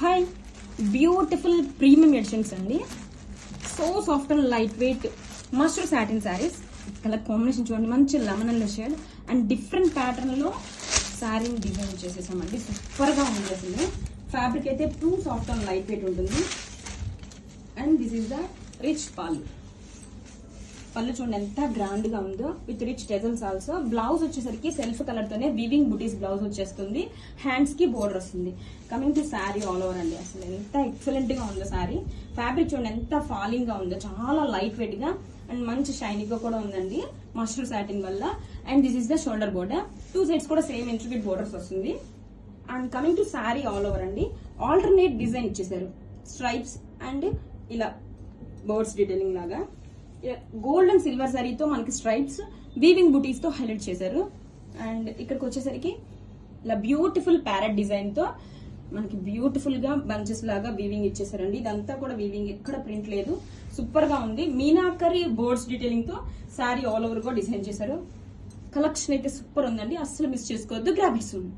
Hi, beautiful premium editions అండి. So soft and light weight mustard satin saris. Colour combination చూడండి, మంచి lemon and shade and different pattern లో శారీని design చేసేసామండి. Super గా ఉంది అసలు. ఫ్యాబ్రిక్ అయితే too soft and lightweight ఉంటుంది. And this is the rich pallu. Pallu చూడండి ఎంత గ్రాండ్ గా ఉందో, with rich tassels also. Blouse వచ్చేసరికి సెల్ఫ్ కలర్ తోనే వీవింగ్ బుటీస్ బ్లౌజ్ వచ్చేస్తుంది. హ్యాండ్స్ కి బోర్డర్ వస్తుంది. Coming to saree all over అండి, అసలు ఎంత ఎక్సలెంట్ గా ఉందో శారీ. ఫ్యాబ్రిక్ చూడండి ఎంత ఫాలింగ్ గా ఉందో, చాలా లైట్ వెయిట్ గా అండ్ మంచి షైనింగ్ గా కూడా ఉందండి మస్టర్డ్ సాటిన్ వల్ల. And this is the shoulder border. Two sides కూడా సేమ్ ఇంట్రికేట్ బోర్డర్స్ వస్తుంది. And coming to saree all over అండి, ఆల్టర్నేట్ డిజైన్ ఇచ్చేసారు. స్ట్రైప్స్ అండ్ ఇలా బర్డ్స్ డీటెయిలింగ్ లాగా గోల్డ్ అండ్ సిల్వర్ సారీతో మనకి స్ట్రైప్స్ వీవింగ్ బుటీస్ తో హైలైట్ చేశారు. అండ్ ఇక్కడికి వచ్చేసరికి ఇలా బ్యూటిఫుల్ ప్యారెట్ డిజైన్ తో మనకి బ్యూటిఫుల్ గా బంచెస్ లాగా వీవింగ్ ఇచ్చేసారండి. ఇదంతా కూడా వీవింగ్, ఎక్కడ ప్రింట్ లేదు. సూపర్ గా ఉంది. మీనాకరి బోర్డ్స్ డీటెయిలింగ్ తో శారీ ఆల్ ఓవర్ గా డిజైన్ చేశారు. కలెక్షన్ అయితే సూపర్ ఉందండి, అస్సలు మిస్ చేసుకోవద్దు. Grab it soon.